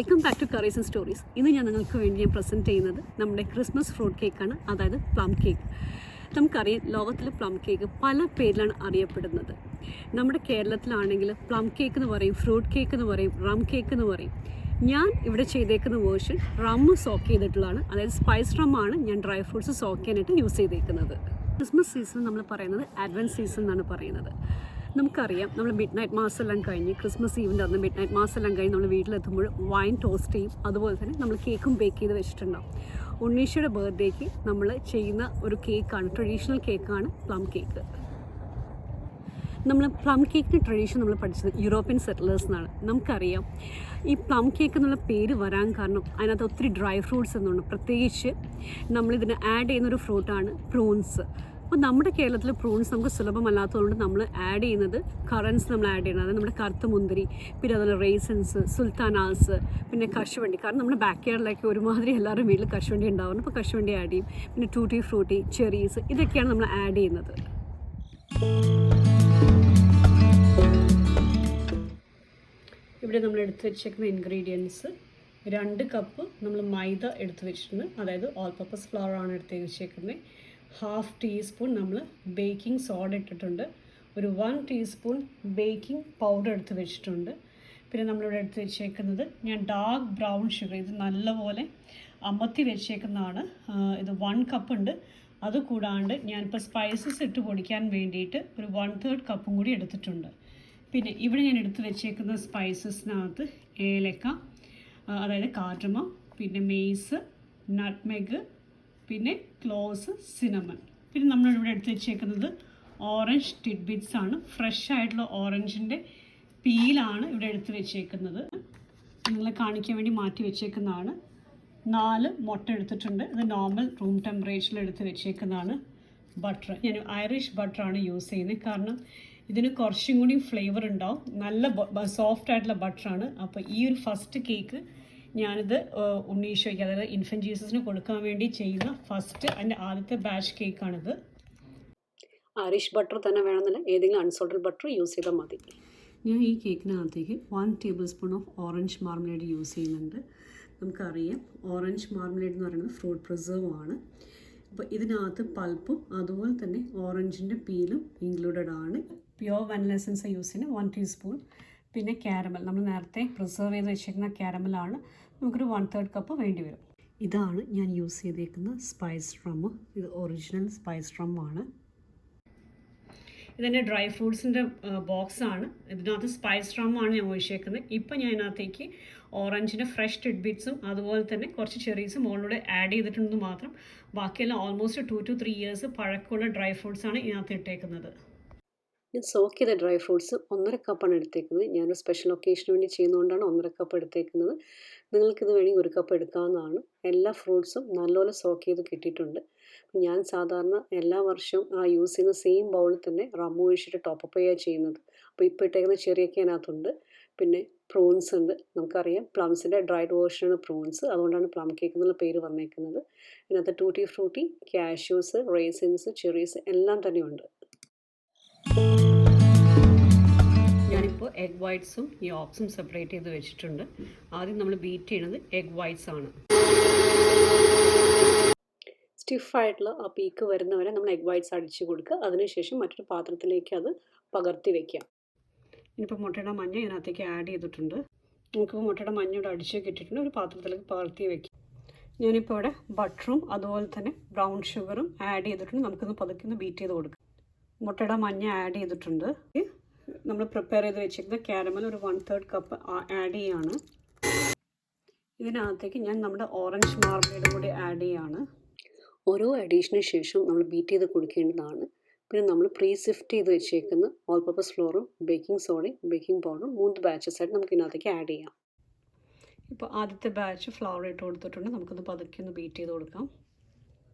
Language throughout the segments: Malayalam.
Welcome back to curries and stories. ഇന്ന് ഞാൻ നിങ്ങൾക്ക് വേണ്ടി ഞാൻ പ്രസൻറ്റ് ചെയ്യുന്നത് നമ്മുടെ ക്രിസ്മസ് ഫ്രൂട്ട് കേക്കാണ്, അതായത് പ്ലം കേക്ക്. നമുക്കറിയാം, ലോകത്തിലെ പ്ലം കേക്ക് പല പേരിലാണ് അറിയപ്പെടുന്നത്. നമ്മുടെ കേരളത്തിലാണെങ്കിൽ പ്ലം കേക്ക് എന്ന് പറയും, ഫ്രൂട്ട് കേക്ക് എന്ന് പറയും, റം കേക്ക് എന്ന് പറയും. ഞാൻ ഇവിടെ ചെയ്തേക്കുന്ന വേർഷൻ റമ്മ് സോക്ക് ചെയ്തിട്ടുള്ളതാണ്, അതായത് സ്പൈസ് റമ്മാണ് ഞാൻ ഡ്രൈ ഫ്രൂട്ട്സ് സോക്ക് ചെയ്യാനായിട്ട് യൂസ് ചെയ്തേക്കുന്നത്. ക്രിസ്മസ് സീസൺ നമ്മൾ പറയുന്നത് അഡ്വൻസ് സീസൺ എന്നാണ് പറയുന്നത്. നമുക്കറിയാം, നമ്മൾ മിഡ് നൈറ്റ് മാസം എല്ലാം കഴിഞ്ഞ് ക്രിസ്മസ് ഈവിൻ്റെ അന്ന് മിഡ് നൈറ്റ് മാസം എല്ലാം കഴിഞ്ഞ് നമ്മൾ വീട്ടിലെത്തുമ്പോൾ വൈൻ ടോസ്റ്റ് ചെയ്യും. അതുപോലെ തന്നെ നമ്മൾ കേക്കും ബേക്ക് ചെയ്ത് വെച്ചിട്ടുണ്ടാവും. ഉണ്ണീഷയുടെ ബർത്ത്ഡേക്ക് നമ്മൾ ചെയ്യുന്ന ഒരു കേക്കാണ്, ട്രഡീഷണൽ കേക്കാണ് പ്ലം കേക്ക്. നമ്മൾ പ്ലം കേക്കിൻ്റെ ട്രഡീഷൻ നമ്മൾ പഠിച്ചത് യൂറോപ്യൻ സെറ്റിലേഴ്സ് എന്നാണ്. നമുക്കറിയാം, ഈ പ്ലം കേക്ക് എന്നുള്ള പേര് വരാൻ കാരണം അതിനകത്ത് ഒത്തിരി ഡ്രൈ ഫ്രൂട്ട്സ് എന്നുണ്ട്. പ്രത്യേകിച്ച് നമ്മളിതിന് ആഡ് ചെയ്യുന്നൊരു ഫ്രൂട്ടാണ് പ്രൂൺസ്. അപ്പോൾ നമ്മുടെ കേരളത്തിൽ പ്രൂൺസ് നമുക്ക് സുലഭമല്ലാത്തതുകൊണ്ട് നമ്മൾ ആഡ് ചെയ്യുന്നത് കറൻസ് നമ്മൾ ആഡ് ചെയ്യണം. അതായത് നമ്മുടെ കറുത്ത മുന്തിരി, പിന്നെ അതുപോലെ റേസൻസ്, സുൽത്താനാസ്, പിന്നെ കശുവണ്ടി. കാരണം നമ്മുടെ ബാക്ക് യാർഡിലേക്ക് ഒരുമാതിരി എല്ലാവരും വീട്ടിൽ കശുവണ്ടി ഉണ്ടാവുന്നു. അപ്പോൾ കശുവണ്ടി ആഡ് ചെയ്യും. പിന്നെ ടൂട്ടി ഫ്രൂട്ടി, ചെറീസ്, ഇതൊക്കെയാണ് നമ്മൾ ആഡ് ചെയ്യുന്നത്. ഇവിടെ നമ്മൾ എടുത്ത് വെച്ചേക്കുന്ന ഇൻഗ്രീഡിയൻസ് 2 കപ്പ് നമ്മൾ മൈദ എടുത്ത് വെച്ചിട്ടുണ്ട്, അതായത് ഓൾ പർപ്പസ് ഫ്ലവർ ആണ് എടുത്ത് വെച്ചേക്കുന്നത്. 1/2 ടീസ്പൂൺ നമ്മൾ ബേക്കിംഗ് സോഡ ഇട്ടിട്ടുണ്ട്. ഒരു 1 ടീസ്പൂൺ ബേക്കിംഗ് പൗഡർ എടുത്ത് വെച്ചിട്ടുണ്ട്. പിന്നെ നമ്മളിവിടെ എടുത്ത് വെച്ചേക്കുന്നത് ഞാൻ ഡാർക്ക് ബ്രൗൺ ഷുഗർ, ഇത് നല്ലപോലെ അമർത്തി വെച്ചേക്കുന്നതാണ്. ഇത് 1 കപ്പ് ഉണ്ട്. അതുകൂടാണ്ട് ഞാനിപ്പോൾ സ്പൈസസ് ഇട്ട് പൊടിക്കാൻ വേണ്ടിയിട്ട് ഒരു 1/3 കപ്പും കൂടി എടുത്തിട്ടുണ്ട്. പിന്നെ ഇവിടെ ഞാൻ എടുത്ത് വെച്ചേക്കുന്ന സ്പൈസസിനകത്ത് ഏലക്ക, അതായത് കാർഡമം, പിന്നെ മെയ്സ്, നട്ട്മെഗ്, പിന്നെ ക്ലോവ്സ്, സിനമൺ. പിന്നെ നമ്മളിവിടെ എടുത്ത് വെച്ചേക്കുന്നത് ഓറഞ്ച് ടിഡ്ബിറ്റ്സ് ആണ്. ഫ്രഷ് ആയിട്ടുള്ള ഓറഞ്ചിൻ്റെ പീലാണ് ഇവിടെ എടുത്ത് വെച്ചേക്കുന്നത്. നിങ്ങളെ കാണിക്കാൻ വേണ്ടി മാറ്റി വെച്ചേക്കുന്നതാണ്. 4 മുട്ട എടുത്തിട്ടുണ്ട്. ഇത് നോർമൽ റൂം ടെമ്പറേച്ചറിൽ എടുത്ത് വെച്ചേക്കുന്നതാണ്. ബട്ടർ ഞാൻ ഐറിഷ് ബട്ടറാണ് യൂസ് ചെയ്യുന്നത്, കാരണം ഇതിന് കുറച്ചും കൂടി ഫ്ലേവർ ഉണ്ടാവും. നല്ല സോഫ്റ്റ് ആയിട്ടുള്ള ബട്ടറാണ്. അപ്പോൾ ഈ ഒരു ഫസ്റ്റ് കേക്ക് ഞാനിത് ഉണ്ണീഷോയ്ക്ക്, അതായത് ഇൻഫൻറ്റ് ജീസസിന് കൊടുക്കാൻ വേണ്ടി ചെയ്യുന്ന അതിൻ്റെ ആദ്യത്തെ ബാച്ച് കേക്കാണിത്. ഐറിഷ് ബട്ടർ തന്നെ വേണമെന്നില്ല, ഏതെങ്കിലും അൺസോൾട്ടഡ് ബട്ടർ യൂസ് ചെയ്താൽ മതി. ഞാൻ ഈ കേക്കിനകത്തേക്ക് 1 table spoon of orange marmalade use ചെയ്യുന്നുണ്ട്. നമുക്കറിയാം, ഓറഞ്ച് മാർമലേഡ് എന്ന് പറയുന്നത് ഫ്രൂട്ട് പ്രിസർവ് ആണ്. അപ്പോൾ ഇതിനകത്ത് പൾപ്പും അതുപോലെ തന്നെ ഓറഞ്ചിൻ്റെ പീലും ഇൻക്ലൂഡഡ് ആണ്. പ്യുവർ വാനില എസൻസ് യൂസ് ചെയ്യുന്നത് 1 ടീസ്പൂൺ. പിന്നെ കാരമൽ, നമ്മൾ നേരത്തെ പ്രിസർവ് ചെയ്ത് വെച്ചിരിക്കുന്ന കാരമലാണ്. നമുക്കൊരു 1/3 കപ്പ് വേണ്ടി വരും. ഇതാണ് ഞാൻ യൂസ് ചെയ്തേക്കുന്ന സ്പൈസ് റം. ഇത് ഒറിജിനൽ സ്പൈസ് റം ആണ്. ഇതെൻ്റെ ഡ്രൈ ഫ്രൂട്ട്സിൻ്റെ ബോക്സാണ്. ഇതിനകത്ത് സ്പൈസ് റം ആണ് ഞാൻ ഒഴിച്ചേക്കുന്നത്. ഇപ്പം ഞാൻ ഇതിനകത്തേക്ക് ഓറഞ്ചിൻ്റെ ഫ്രഷ് ടിഡ്ബിറ്റ്സും അതുപോലെ തന്നെ കുറച്ച് ചെറീസും മുകളിലൂടെ ആഡ് ചെയ്തിട്ടുണ്ടെന്ന് മാത്രം. ബാക്കിയെല്ലാം ഓൾമോസ്റ്റ് 2 to 3 ഇയേഴ്സ് പഴക്കമുള്ള ഡ്രൈ ഫ്രൂട്ട്സാണ് ഇതിനകത്ത് ഇട്ടേക്കുന്നത്. ഞാൻ സോക്ക് ചെയ്ത ഡ്രൈ ഫ്രൂട്ട്സ് 1.5 കപ്പാണ് എടുത്തേക്കുന്നത്. ഞാനൊരു സ്പെഷ്യൽ ഒക്കേഷന് വേണ്ടി ചെയ്യുന്നതുകൊണ്ടാണ് 1.5 കപ്പ് എടുത്തേക്കുന്നത്. നിങ്ങൾക്കിത് വേണമെങ്കിൽ 1 കപ്പ് എടുക്കാവുന്നതാണ്. എല്ലാ ഫ്രൂട്ട്സും നല്ലപോലെ സോക്ക് ചെയ്ത് കിട്ടിയിട്ടുണ്ട്. ഞാൻ സാധാരണ എല്ലാ വർഷവും യൂസ് ചെയ്യുന്ന സെയിം ബൗളിൽ തന്നെ റമ്മ് ഒഴിച്ചിട്ട് ടോപ്പപ്പ് ചെയ്യുക ചെയ്യുന്നത്. അപ്പോൾ ഇപ്പോൾ ഇട്ടേക്കുന്ന ചെറിയൊക്കെ അതിനകത്തുണ്ട്. പിന്നെ പ്രോൺസ് ഉണ്ട്. നമുക്കറിയാം, പ്ലംസിൻ്റെ ഡ്രൈഡ് വേർഷനാണ് പ്രോൺസ്, അതുകൊണ്ടാണ് പ്ലം കേക്ക് എന്നുള്ള പേര് വന്നേക്കുന്നത്. ഇതിനകത്ത് tutti Frooti, cashews, raisins, cherries എല്ലാം തന്നെ ഉണ്ട്. ഞാനിപ്പോൾ എഗ് വൈറ്റ്സും യോക്സും സെപ്പറേറ്റ് ചെയ്ത് വെച്ചിട്ടുണ്ട്. ആദ്യം നമ്മൾ ബീറ്റ് ചെയ്യുന്നത് എഗ് വൈറ്റ്സ് ആണ്. സ്റ്റിഫായിട്ടുള്ള ആ പീക്ക് വരുന്നവരെ നമ്മൾ എഗ് വൈറ്റ്സ് അടിച്ച് കൊടുക്കുക. അതിനുശേഷം മറ്റൊരു പാത്രത്തിലേക്ക് അത് പകർത്തി വയ്ക്കാം. ഇനിയിപ്പോൾ മുട്ടയുടെ മഞ്ഞ ഇതിനകത്തേക്ക് ആഡ് ചെയ്തിട്ടുണ്ട്. നമുക്കിപ്പോൾ മുട്ടയുടെ മഞ്ഞ ഇവിടെ അടിച്ച് കിട്ടിയിട്ടുണ്ട്. ഒരു പാത്രത്തിലേക്ക് പകർത്തി വയ്ക്കാം. ഞാനിപ്പോൾ ഇവിടെ ബട്ടറും അതുപോലെ തന്നെ ബ്രൗൺ ഷുഗറും ആഡ് ചെയ്തിട്ടുണ്ട്. നമുക്കൊന്ന് പതുക്കെ ബീറ്റ് ചെയ്ത് കൊടുക്കാം. മുട്ടയുടെ മഞ്ഞ ആഡ് ചെയ്തിട്ടുണ്ട്. നമ്മൾ പ്രിപ്പയർ ചെയ്ത് വെച്ചിരിക്കുന്ന കാരമൽ ഒരു 1/3 കപ്പ് ആഡ് ചെയ്യാണ്. ഇതിനകത്തേക്ക് ഞാൻ നമ്മുടെ ഓറഞ്ച് മാർമലേഡ് കൂടി ആഡ് ചെയ്യാണ്. ഓരോ അഡീഷന് ശേഷം നമ്മൾ ബീറ്റ് ചെയ്ത് കൊടുക്കേണ്ടതാണ്. പിന്നെ നമ്മൾ പ്രീ സിഫ്റ്റ് ചെയ്ത് വെച്ചേക്കുന്ന ഓൾ പർപ്പസ് ഫ്ലോറും ബേക്കിംഗ് സോഡയും ബേക്കിംഗ് പൗഡറും 3 ബാച്ചസ് ആയിട്ട് നമുക്ക് ഇതിനകത്തേക്ക് ആഡ് ചെയ്യാം. ഇപ്പോൾ ആദ്യത്തെ ബാച്ച് ഫ്ലവർ ഇട്ട് കൊടുത്തിട്ടുണ്ട്. നമുക്കൊന്ന് പതുക്കെ ഒന്ന് ബീറ്റ് ചെയ്ത് കൊടുക്കാം.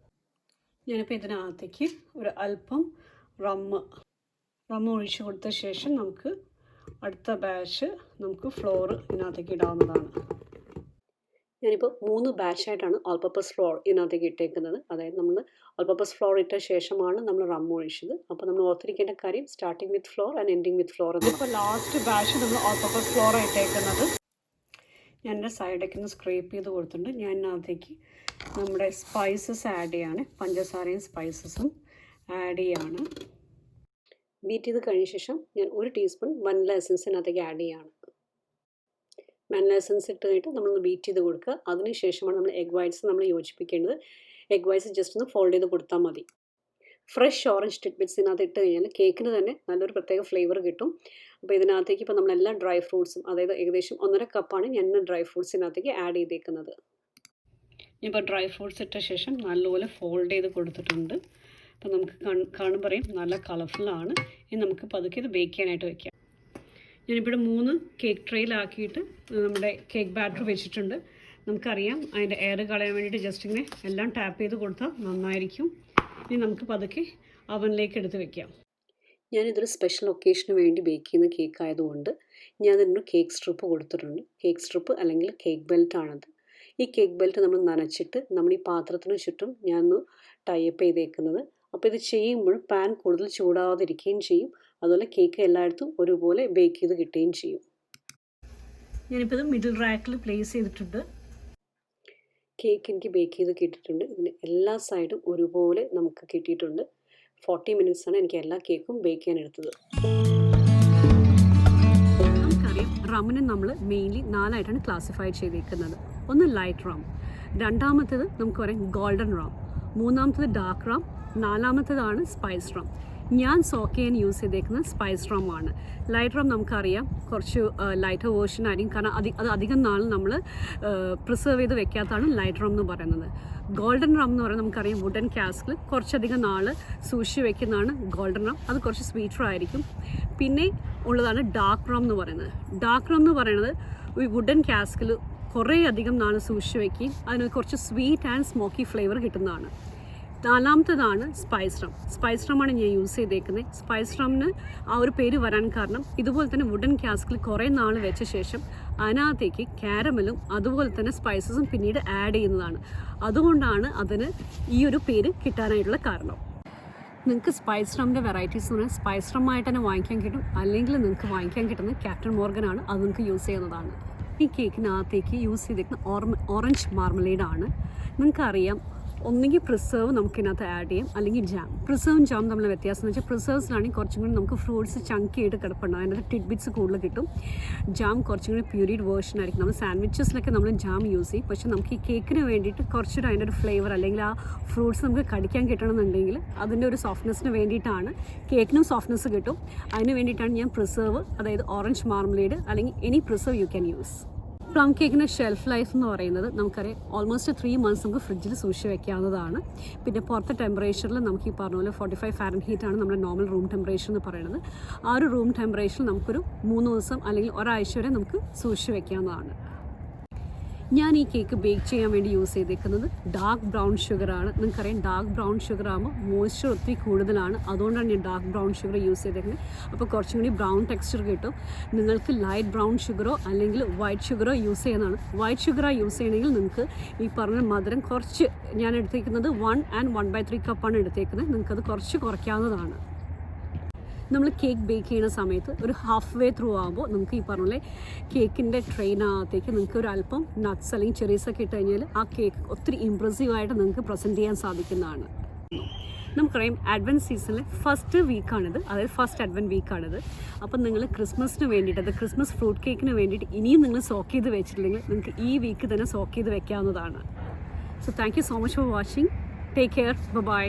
ഞാനിപ്പോൾ ഇതിനകത്തേക്ക് ഒരു അല്പം റമ്മ് ഒഴിച്ച് കൊടുത്ത ശേഷം നമുക്ക് അടുത്ത ബാച്ച് നമുക്ക് ഫ്ലോർ ഇതിനകത്തേക്ക് ഇടാവുന്നതാണ്. ഞാനിപ്പോൾ 3 ബാച്ചായിട്ടാണ് ഓൾ പർപ്പസ് ഫ്ലോർ ഇതിനകത്തേക്ക് ഇട്ടേക്കുന്നത്. അതായത് നമ്മൾ ഓൾ പർപ്പസ് ഫ്ലോർ ഇട്ട ശേഷമാണ് നമ്മൾ റം ഒഴിച്ചത്. അപ്പോൾ നമ്മൾ ഓർത്തിരിക്കേണ്ട കാര്യം starting with floor and ending with floor. ഇപ്പോൾ ലാസ്റ്റ് ബാച്ച് നമ്മൾ ഓൾ പർപ്പസ് ഫ്ലോർ ഇട്ടേക്കുന്നത്. ഞാൻ എൻ്റെ സൈഡൊക്കെ ഒന്ന് സ്ക്രേപ്പ് ചെയ്ത് കൊടുത്തിട്ടുണ്ട്. ഞാൻ ഇതിനകത്തേക്ക് നമ്മുടെ സ്പൈസസ് ആഡ് ചെയ്യാണ്. പഞ്ചസാരയും സ്പൈസസും ആഡ് ചെയ്യാണ്. ബീറ്റ് ചെയ്ത് കഴിഞ്ഞ ശേഷം ഞാൻ 1 ടീസ്പൂൺ വനില എസൻസിനകത്തേക്ക് ആഡ് ചെയ്യാണ്. വനില എസൻസ് ഇട്ട് കഴിഞ്ഞിട്ട് നമ്മളൊന്ന് ബീറ്റ് ചെയ്ത് കൊടുക്കുക. അതിനുശേഷമാണ് നമ്മൾ എഗ് വൈറ്റ്സ് നമ്മൾ യോജിപ്പിക്കേണ്ടത്. എഗ് വൈറ്റ്സ് ജസ്റ്റ് ഒന്ന് ഫോൾഡ് ചെയ്ത് കൊടുത്താൽ മതി. ഫ്രഷ് ഓറഞ്ച് ടിഡ്ബിറ്റ്സ് ഇതിനകത്ത് ഇട്ട് കഴിഞ്ഞാൽ കേക്കിന് തന്നെ നല്ലൊരു പ്രത്യേക ഫ്ലേവർ കിട്ടും. അപ്പോൾ ഇതിനകത്തേക്ക് ഇപ്പോൾ നമ്മളെല്ലാ ഡ്രൈ ഫ്രൂട്ട്സും, അതായത് ഏകദേശം 1.5 കപ്പാണ് ഞാൻ ഡ്രൈ ഫ്രൂട്ട്സ് ഇതിനകത്തേക്ക് ആഡ് ചെയ്തേക്കുന്നത്. ഇപ്പോൾ ഡ്രൈ ഫ്രൂട്ട്സ് ഇട്ട ശേഷം നല്ലപോലെ ഫോൾഡ് ചെയ്ത് കൊടുത്തിട്ടുണ്ട്. അപ്പോൾ നമുക്ക് കാണുമ്പോൾ പറയും നല്ല കളർഫുള്ളാണ്. ഇനി നമുക്ക് പതുക്കെ ഇത് ബേക്ക് ചെയ്യാനായിട്ട് വയ്ക്കാം. ഞാനിപ്പോൾ 3 കേക്ക് ട്രെയിലാക്കിയിട്ട് നമ്മുടെ കേക്ക് ബാറ്റർ വെച്ചിട്ടുണ്ട്. നമുക്കറിയാം അതിൻ്റെ എയർ കളയാൻ വേണ്ടിയിട്ട് ജസ്റ്റ് ഇങ്ങനെ എല്ലാം ടാപ്പ് ചെയ്ത് കൊടുത്താൽ നന്നായിരിക്കും. ഇനി നമുക്ക് പതുക്കെ അവനിലേക്ക് എടുത്ത് വെക്കാം. ഞാനിതൊരു സ്പെഷ്യൽ ഒക്കേഷന് വേണ്ടി ബേക്ക് ചെയ്യുന്ന കേക്ക് ആയതുകൊണ്ട് ഞാനതിനൊരു കേക്ക് സ്ട്രിപ്പ് കൊടുത്തിട്ടുണ്ട്. കേക്ക് സ്ട്രിപ്പ് അല്ലെങ്കിൽ കേക്ക് ബെൽറ്റാണത്. ഈ കേക്ക് ബെൽറ്റ് നമ്മൾ നനച്ചിട്ട് നമ്മൾ ഈ പാത്രത്തിന് ചുറ്റും ഞാനൊന്ന് ടൈപ്പ് ചെയ്തേക്കുന്നത്. അപ്പോൾ ഇത് ചെയ്യുമ്പോൾ പാൻ കൂടുതൽ ചൂടാവാതിരിക്കുകയും ചെയ്യും. അതുപോലെ കേക്ക് എല്ലായിടത്തും ഒരുപോലെ ബേക്ക് ചെയ്ത് കിട്ടുകയും ചെയ്യും. ഞാനിപ്പോൾ ഇത് മിഡിൽ റാക്കിൽ പ്ലേസ് ചെയ്തിട്ടുണ്ട്. കേക്ക് എനിക്ക് ബേക്ക് ചെയ്ത് കിട്ടിയിട്ടുണ്ട്. ഇതിൻ്റെ എല്ലാ സൈഡും ഒരുപോലെ നമുക്ക് കിട്ടിയിട്ടുണ്ട്. 40 മിനിറ്റ്സാണ് എനിക്ക് എല്ലാ കേക്കും ബേക്ക് ചെയ്യാൻ എടുത്തത്. നമുക്കറിയാം റമ്മിനെ നമ്മൾ മെയിൻലി 4ആയിട്ടാണ് ക്ലാസിഫൈ ചെയ്തേക്കുന്നത്. ഒന്ന് ലൈറ്റ് റാം, രണ്ടാമത്തേത് നമുക്ക് പറയാം ഗോൾഡൻ റാം, മൂന്നാമത്തേത് ഡാർക്ക് റാം, നാലാമത്തേതാണ് സ്പൈസ് റാം. ഞാൻ സോക്ക് ചെയ്യാൻ യൂസ് ചെയ്തേക്കുന്നത് സ്പൈസ് റാം ആണ്. ലൈറ്റ് റാം നമുക്കറിയാം കുറച്ച് ലൈറ്റർ വേർഷൻ ആയിരിക്കും, കാരണം അത് അധികം നാൾ നമ്മൾ പ്രിസർവ് ചെയ്ത് വെക്കാത്തതാണ് ലൈറ്റ് റാം എന്ന് പറയുന്നത്. ഗോൾഡൻ റാം എന്ന് പറയുന്നത് നമുക്കറിയാം വുഡൻ കാസ്കിൽ കുറച്ചധികം നാൾ സൂക്ഷിച്ച് വെക്കുന്നതാണ് ഗോൾഡൻ റാം. അത് കുറച്ച് സ്വീറ്റർ ആയിരിക്കും. പിന്നെ ഉള്ളതാണ് ഡാർക്ക് റാം എന്ന് പറയുന്നത്. ഡാർക്ക് റാം എന്ന് പറയുന്നത് ഈ വുഡൻ കാസ്കിൽ കുറേ അധികം നാൾ സൂക്ഷിച്ച് വയ്ക്കുകയും അതിന് കുറച്ച് സ്വീറ്റ് ആൻഡ് സ്മോക്കി ഫ്ലേവർ കിട്ടുന്നതാണ്. നാലാമത്തേതാണ് സ്പൈസ് റാം. സ്പൈസ് റാമാണ് ഞാൻ യൂസ് ചെയ്തേക്കുന്നത്. സ്പൈസ് റാമിന് ആ ഒരു പേര് വരാൻ കാരണം ഇതുപോലെ തന്നെ വുഡൻ കാസ്കിൽ കുറേ നാൾ വെച്ച ശേഷം അതിനകത്തേക്ക് കാരമലും അതുപോലെ തന്നെ സ്പൈസസും പിന്നീട് ആഡ് ചെയ്യുന്നതാണ്. അതുകൊണ്ടാണ് അതിന് ഈ ഒരു പേര് കിട്ടാനായിട്ടുള്ള കാരണം. നിങ്ങൾക്ക് സ്പൈസ് റാമിൻ്റെ വെറൈറ്റീസ് എന്ന് പറഞ്ഞാൽ സ്പൈസ് റാമായിട്ട് തന്നെ വാങ്ങിക്കാൻ കിട്ടും, അല്ലെങ്കിൽ നിങ്ങൾക്ക് വാങ്ങിക്കാൻ കിട്ടുന്നത് ക്യാപ്റ്റൻ മോർഗനാണ്. അത് നിങ്ങൾക്ക് യൂസ് ചെയ്യുന്നതാണ്. ഈ കേക്കിനകത്തേക്ക് യൂസ് ചെയ്തേക്കുന്ന ഓറഞ്ച് മാർമലേഡാണ്. നിങ്ങൾക്കറിയാം ഒന്നുകിൽ പ്രിസർവ് നമുക്കിതിനകത്ത് ആഡ് ചെയ്യാം, അല്ലെങ്കിൽ ജാം. പ്രിസർവും ജാം തമ്മിൽ വ്യത്യാസം എന്ന് വെച്ചാൽ പ്രിസർവ്സിലാണെങ്കിൽ കുറച്ചും കൂടി നമുക്ക് ഫ്രൂട്ട്സ് ചങ്കി ആയിട്ട് കിടപ്പുണ്ടാകും, അതിനകത്ത് ടിഡ്ബിറ്റ്സ് കൂടുതൽ കിട്ടും. ജാം കുറച്ചും കൂടി പ്യൂരിഡ് വേർഷൻ ആയിരിക്കും. നമ്മൾ സാൻഡ്വിച്ചസിലൊക്കെ നമ്മൾ ജാം യൂസ് ചെയ്യും. പക്ഷേ നമുക്ക് ഈ കേക്കിന് വേണ്ടിയിട്ട് കുറച്ചുകൂടി അതിൻ്റെ ഒരു ഫ്ലേവർ അല്ലെങ്കിൽ ആ ഫ്രൂട്ട്സ് നമുക്ക് കടിക്കാൻ കിട്ടണമെന്നുണ്ടെങ്കിൽ അതിൻ്റെ ഒരു സോഫ്റ്റ്നെസ്സിന് വേണ്ടിയിട്ടാണ്, കേക്കിനും സോഫ്റ്റ്നെസ് കിട്ടും. അതിന് വേണ്ടിയിട്ടാണ് ഞാൻ പ്രിസർവ്, അതായത് ഓറഞ്ച് മാർമലേഡ് അല്ലെങ്കിൽ any preserve you can use. Plum കേക്കിൻ്റെ ഷെൽഫ് ലൈഫ് എന്ന് പറയുന്നത് നമുക്കറിയാം ഓൾമോസ്റ്റ് 3 months നമുക്ക് ഫ്രിഡ്ജിൽ സൂക്ഷിച്ച് വെക്കാവുന്നതാണ്. പിന്നെ പുറത്തെ ടെമ്പറേച്ചറിൽ നമുക്ക് ഈ പറഞ്ഞ പോലെ 45 Fahrenheit ആണ് നമ്മുടെ നോർമൽ റൂം ടെമ്പറേച്ചർ എന്ന് പറയുന്നത്. ആ ഒരു റൂം ടെമ്പറേച്ചറിൽ നമുക്കൊരു 3 ദിവസം അല്ലെങ്കിൽ ഒരാഴ്ച വരെ നമുക്ക് സൂക്ഷിച്ച് വെക്കാവുന്നതാണ്. ഞാൻ ഈ കേക്ക് ബേക്ക് ചെയ്യാൻ വേണ്ടി യൂസ് ചെയ്തേക്കുന്നത് ഡാർക്ക് ബ്രൗൺ ഷുഗറാണ്. നിങ്ങൾക്കറിയാം ഡാർക്ക് ബ്രൗൺ ഷുഗർ ആകുമ്പോൾ മോയ്സ്ചർ ഒത്തിരി കൂടുതലാണ്. അതുകൊണ്ടാണ് ഞാൻ ഡാർക്ക് ബ്രൗൺ ഷുഗർ യൂസ് ചെയ്തേക്കുന്നത്. അപ്പോൾ കുറച്ചും കൂടി ബ്രൗൺ ടെക്സ്ചർ കിട്ടും. നിങ്ങൾക്ക് ലൈറ്റ് ബ്രൗൺ ഷുഗറോ അല്ലെങ്കിൽ വൈറ്റ് ഷുഗറോ യൂസ് ചെയ്യുന്നതാണ്. വൈറ്റ് ഷുഗറാണ് യൂസ് ചെയ്യണമെങ്കിൽ നിങ്ങൾക്ക് ഈ പറഞ്ഞ മധുരം കുറച്ച്, ഞാൻ എടുത്തേക്കുന്നത് 1 and 1/3 കപ്പാണ് എടുത്തേക്കുന്നത്. നിങ്ങൾക്കത് കുറച്ച് കുറയ്ക്കാവുന്നതാണ്. നമ്മൾ കേക്ക് ബേക്ക് ചെയ്യുന്ന സമയത്ത് ഒരു ഹാഫ് വേ ത്രൂ ആകുമ്പോൾ നമുക്ക് ഈ പറഞ്ഞ പോലെ കേക്കിൻ്റെ ട്രെയിനകത്തേക്ക് നിങ്ങൾക്ക് ഒരു അല്പം നട്ട്സ് അല്ലെങ്കിൽ ചെറീസൊക്കെ ഇട്ട് കഴിഞ്ഞാൽ ആ കേക്ക് ഒത്തിരി ഇമ്പ്രസീവായിട്ട് നിങ്ങൾക്ക് പ്രസൻറ്റ് ചെയ്യാൻ സാധിക്കുന്നതാണ്. നമുക്കറിയാം അഡ്വൻറ്റ് സീസണിലെ ഫസ്റ്റ് വീക്കാണിത്, അതായത് ഫസ്റ്റ് അഡ്വൻറ്റ് വീക്കാണിത്. അപ്പം നിങ്ങൾ ക്രിസ്മസിന് വേണ്ടിയിട്ട്, അത് ക്രിസ്മസ് ഫ്രൂട്ട് കേക്കിന് വേണ്ടിയിട്ട് ഇനിയും നിങ്ങൾ സോക്ക് ചെയ്ത് വെച്ചിട്ടില്ലെങ്കിൽ നിങ്ങൾക്ക് ഈ വീക്ക് തന്നെ സോക്ക് ചെയ്ത് വെക്കാവുന്നതാണ്. So thank you so much for watching. Take care. By.